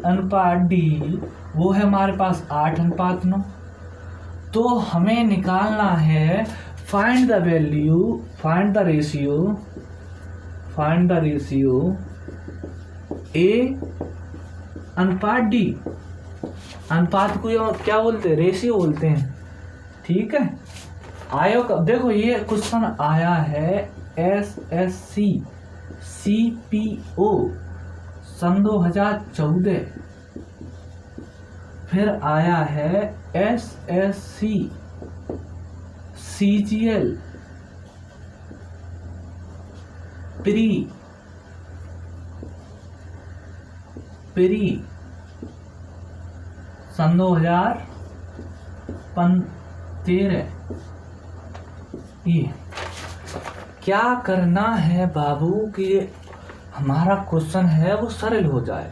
अनुपात डी वो है हमारे पास 8:9। तो हमें निकालना है फाइंड द रेशियो ए अनुपात डी। अनुपात को क्या बोलते हैं? रेशियो बोलते हैं। ठीक है। आयोग देखो ये क्वेश्चन आया है SSC CPO सन 2014, फिर आया है SSC CGL प्री सन 2013। ये क्या करना है बाबू कि हमारा क्वेश्चन है वो सरल हो जाए।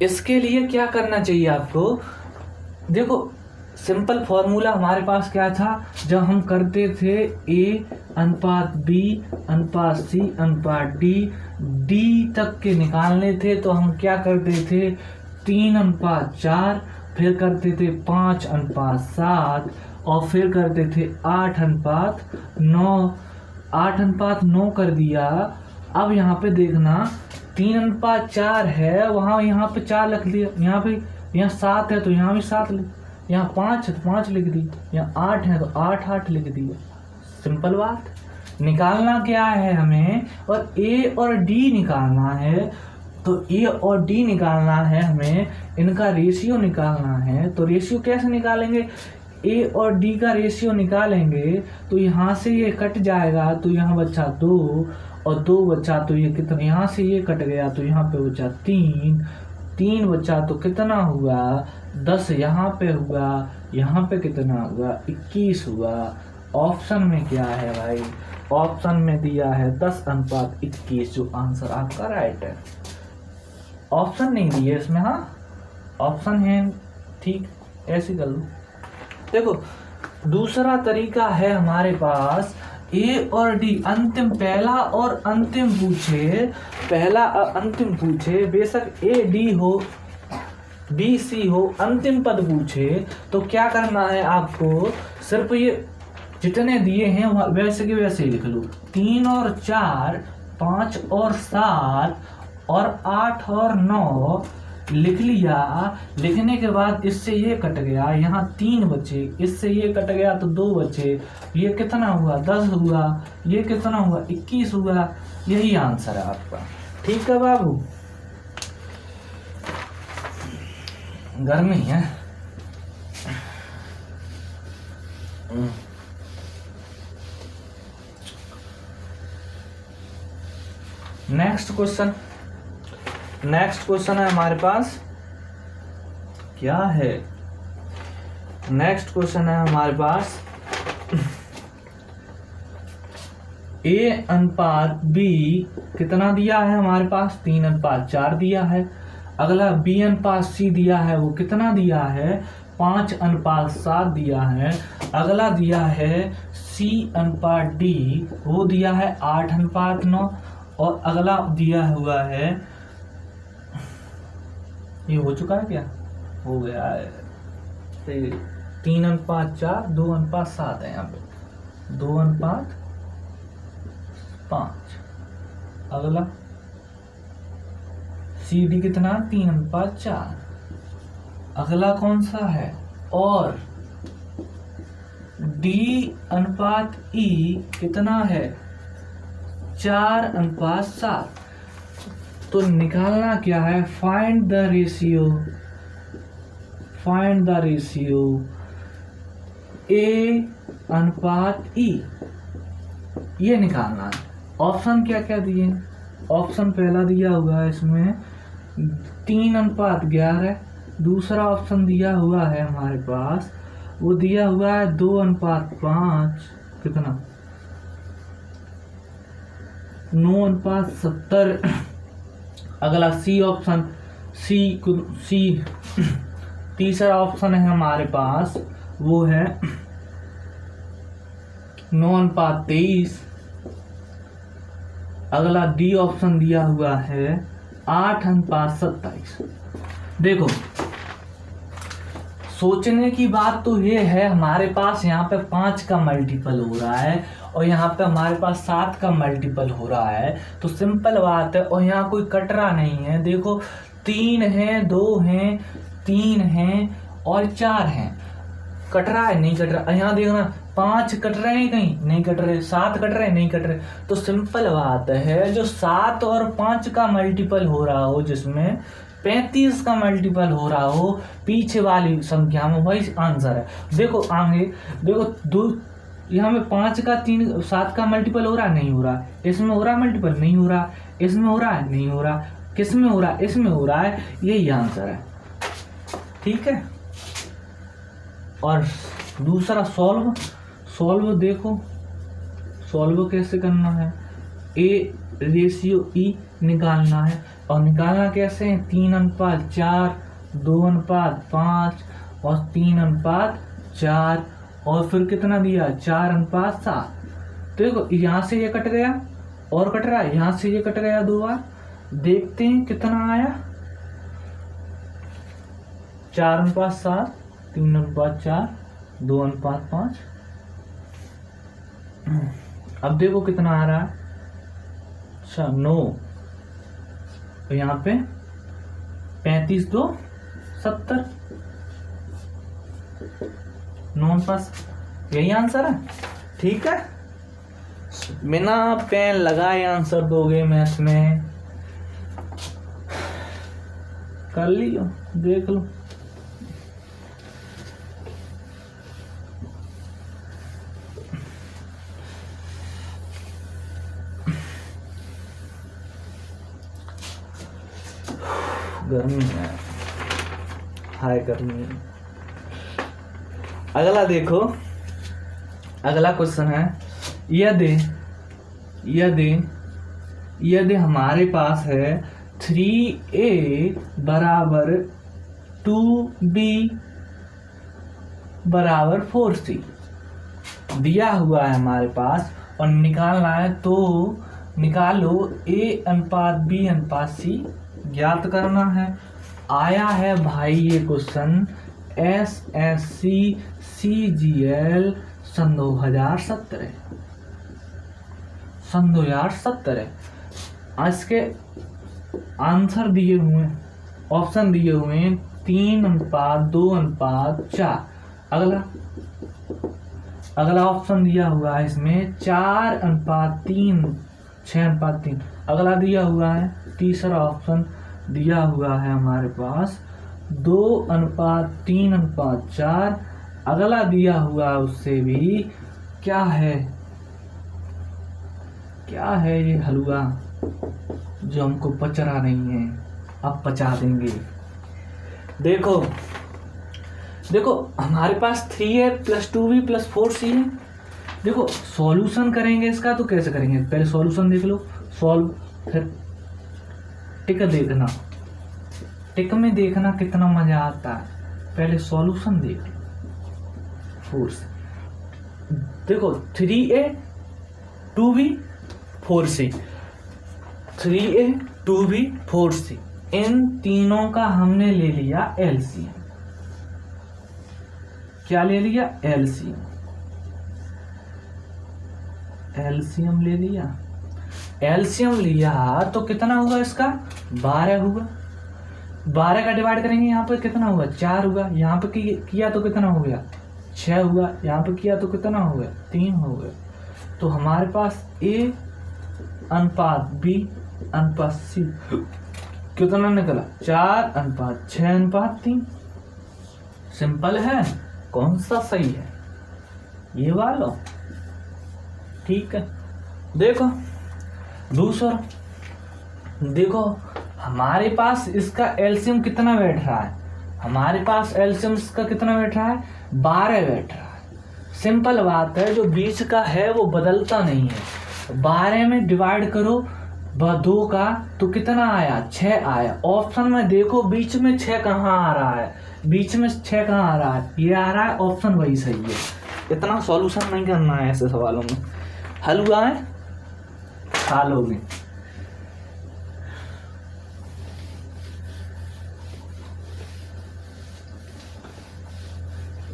इसके लिए क्या करना चाहिए आपको? देखो सिंपल फॉर्मूला हमारे पास क्या था जब हम करते थे A अनुपात B अनुपात C अनुपात D तक के निकालने थे, तो हम क्या करते थे 3:4, फिर करते थे 5:7 और फिर करते थे 8:9। 8:9 कर दिया। अब यहाँ पे देखना 3:4 है, वहाँ यहाँ पे 4 लिख दिया, यहाँ 7 है तो यहाँ भी 7 लिख, यहाँ 5 है तो 5 लिख दी, यहाँ 8 है तो 8 लिख दिया। सिंपल बात। निकालना क्या है हमें? और A और D निकालना है। तो A और D निकालना है हमें, इनका रेशियो निकालना है। तो रेशियो कैसे निकालेंगे? A और D का रेशियो निकालेंगे तो यहाँ से ये कट जाएगा, तो यहाँ बचा 2 और 2 बचा तो ये कितना, यहाँ से ये कट गया तो यहाँ पे बचा 3 बचा तो कितना हुआ 10, यहाँ पे हुआ, यहाँ पे कितना हुआ 21 हुआ। ऑप्शन में क्या है भाई? ऑप्शन में दिया है 10:21 जो आंसर आपका राइट है। ऑप्शन नहीं दिए इसमें, हाँ ऑप्शन है, ठीक ऐसे कर लो। देखो दूसरा तरीका है हमारे पास A और D अंतिम पहला और अंतिम पूछे, पहला और अंतिम पूछे, बेशक A D हो B C हो, अंतिम पद पूछे तो क्या करना है आपको? सिर्फ ये जितने दिए हैं वैसे के वैसे ही लिख लो। 3 और 4, 5 और 7 और 8 और 9 लिख लिया। लिखने के बाद इससे ये कट गया, यहाँ 3 बचे, इससे ये कट गया तो 2 बचे, ये कितना हुआ 10 हुआ, ये कितना हुआ 21 हुआ। यही आंसर है आपका। ठीक है बाबू, गर्मी है। नेक्स्ट क्वेश्चन है हमारे पास, क्या है? नेक्स्ट क्वेश्चन है हमारे पास A अनुपात B कितना दिया है हमारे पास? 3:4 दिया है। अगला B अनुपात C दिया है, वो कितना दिया है? 5:7 दिया है। अगला दिया है C अनुपात D, वो दिया है 8:9 और अगला दिया हुआ है, ये हो चुका है क्या? हो गया है 3:4, 2:7 है यहाँ पे 2:5। अगला CD कितना? 3:4। अगला कौन सा है? और D अनुपात E कितना है? 4:7। तो निकालना क्या है? फाइंड द रेशियो A अनुपात E, ये निकालना है। ऑप्शन क्या क्या दिए? ऑप्शन पहला दिया हुआ है इसमें 3:11। दूसरा ऑप्शन दिया हुआ है हमारे पास, वो दिया हुआ है 2:5, कितना 9:70। अगला C ऑप्शन, C तीसरा ऑप्शन है हमारे पास, वो है 9:23। अगला D ऑप्शन दिया हुआ है 8:27। देखो सोचने की बात तो ये है, हमारे पास यहाँ पे 5 का मल्टीपल हो रहा है और यहाँ पे हमारे पास 7 का मल्टीपल हो रहा है, तो सिंपल बात है। और यहाँ कोई कटरा नहीं है, देखो 3 है, 2 हैं, 3 हैं और 4 हैं। कट रहा है नहीं कट रहा, यहाँ देखना 5 कट रहे हैं, कहीं नहीं कट रहे, 7 कट रहे हैं नहीं कट रहे। तो सिंपल बात है, जो 7 और 5 का मल्टीपल हो रहा हो, जिसमें 35 का मल्टीपल हो रहा हो पीछे वाली संख्या में, वही आंसर है। देखो आगे देखो, दो यहाँ में 5 का 7 का मल्टीपल हो रहा है नहीं हो रहा, इसमें हो रहा मल्टीपल नहीं हो रहा, इसमें हो रहा है नहीं हो रहा, किस में हो रहा है, इसमें हो रहा है, यही आंसर है। ठीक है। और दूसरा सॉल्व देखो, सॉल्व कैसे करना है, ए रेशियो ई निकालना है। और निकालना कैसे है, 3:4, 2:5 और 3:4 और फिर कितना दिया, 4:7। देखो यहाँ से ये कट गया और कट रहा है, यहाँ से ये कट गया 2 बार। देखते हैं कितना आया, 4:7, 3:4, 2:5। अब देखो कितना आ रहा है, अच्छा 9। तो यहाँ पे 35, 2, 70, 9:5, यही आंसर है। ठीक है, बिना पेन लगाए आंसर दोगे मैथ्स में, कर लियो, देख लो। गर्मी है, हाय गर्मी है। अगला देखो, अगला क्वेश्चन है, यदि हमारे पास है 3a बराबर 2b बराबर 4c दिया हुआ है हमारे पास, और निकालना है, तो निकालो a:b:c ज्ञात करना है। आया है भाई ये क्वेश्चन SSC CGL सन 2017 इसके आंसर दिए हुए, ऑप्शन दिए हुए हैं 3:2:4। अगला ऑप्शन दिया हुआ है इसमें 4:3, 6:3। अगला दिया हुआ है, तीसरा ऑप्शन दिया हुआ है हमारे पास 2:3:4। अगला दिया हुआ है उससे भी, क्या है ये हलवा जो हमको पचरा नहीं है, अब पचा देंगे। देखो हमारे पास 3a + 2b + 4c है। देखो सॉल्यूशन करेंगे इसका, तो कैसे करेंगे, पहले सॉल्यूशन देख लो, सॉल्व, फिर टिक देखना, टिक में देखना कितना मजा आता है। पहले सॉल्यूशन देख लो, 4c। देखो 3a 2b 4c, 3a 2b 4c, इन तीनों का हमने ले लिया एलसीएम। क्या ले लिया, एलसीएम ले लिया। एलसीएम लिया तो कितना हुआ इसका, 12 हुआ। 12 का डिवाइड करेंगे, यहाँ पर कितना हुआ, 4 हुआ। यहाँ पर किया तो कितना हो गया, 6 हुआ। यहाँ पर किया तो कितना हो गया, 3 हो गया। तो हमारे पास A:B:C कितना निकला, 4:6:3। सिंपल है, कौन सा सही है, ये वाला। ठीक है। देखो दूसरा, देखो हमारे पास इसका एलसीएम कितना बैठ रहा है, हमारे पास एलसीएम इसका कितना बैठ रहा है, 12 बैठ रहा है। सिंपल बात है, जो बीच का है वो बदलता नहीं है। 12 में डिवाइड करो 2 का, तो कितना आया, 6 आया। ऑप्शन में देखो बीच में 6 कहाँ आ रहा है, बीच में 6 कहाँ आ रहा है, ये आ रहा है, ऑप्शन वही सही है। इतना सॉल्यूशन नहीं करना है ऐसे सवालों में, हल हुआ है, खा लोगे।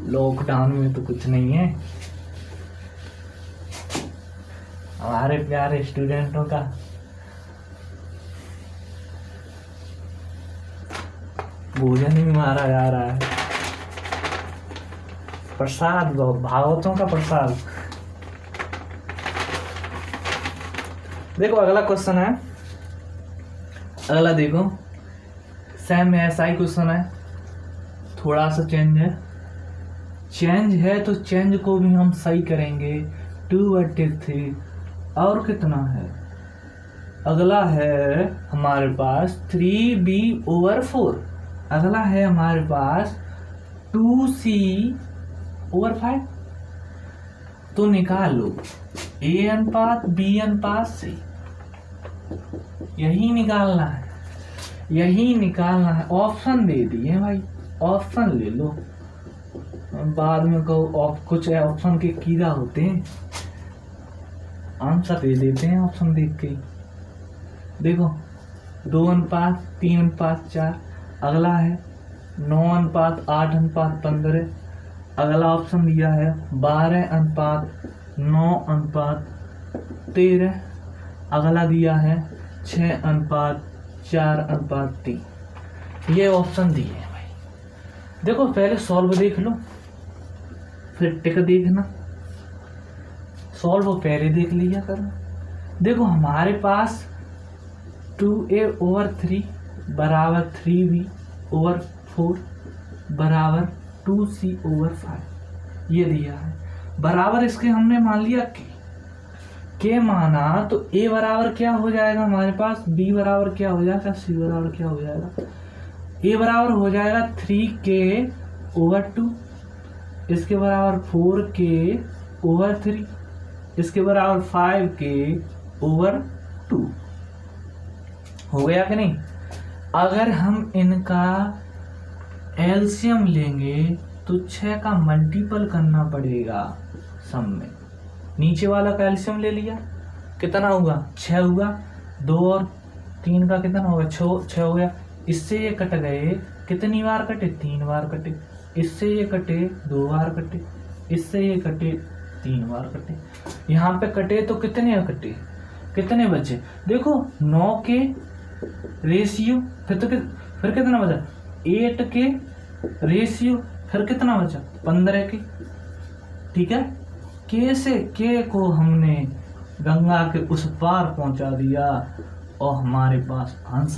लॉकडाउन में तो कुछ नहीं है हमारे प्यारे स्टूडेंटों का। भोजन ही मारा जा रहा है, प्रसाद, भागवतों का प्रसाद। देखो अगला क्वेश्चन है, अगला देखो, सेम ऐसा ही क्वेश्चन है, थोड़ा सा चेंज है तो चेंज को भी हम सही करेंगे। 2/3 और कितना है, अगला है हमारे पास 3b/4, अगला है हमारे पास 2c/5। तो निकाल लो a/b/c, यही निकालना है, यही निकालना है। ऑप्शन दे दिए भाई, ऑप्शन ले लो, बाद में कहो कुछ ऑप्शन के कीड़ा होते हैं, आंसर दे देते हैं ऑप्शन देख के। देखो 2:3:4, अगला है 9:8:15, अगला ऑप्शन दिया है 12:9:13, अगला दिया है 6:4:3। ये ऑप्शन दिए हैं भाई। देखो पहले सॉल्व देख लो, फिर टिक देखना। सॉल्व पहले देख लिया करो। देखो हमारे पास 2a/3 बराबर 3b/4 बराबर 2c/5 ये दिया है। बराबर इसके हमने मान लिया के माना, तो a बराबर क्या हो जाएगा हमारे पास, b बराबर क्या हो जाएगा, c बराबर क्या हो जाएगा। a बराबर हो जाएगा 3k/2, इसके बराबर 4k/3, इसके बराबर 5k/2 हो गया कि नहीं। अगर हम इनका एलसीएम लेंगे तो 6 का मल्टीपल करना पड़ेगा सम में। नीचे वाला का एलसीएम ले लिया, कितना होगा 6 हुआ, 2 और 3 का कितना होगा 6 हो गया। इससे ये कट गए, कितनी बार कटे 3 बार कटे, इससे ये कटे 2 बार कटे, इससे ये कटे 3 बार कटे, यहाँ पे कटे तो कितने कटे, कितने बचे। देखो 9 के रेशियो, फिर कितना बचा 8 के रेशियो, फिर कितना बचा 15 के। ठीक है, के से के को हमने गंगा के उस पार पहुंचा दिया और हमारे पास आंसर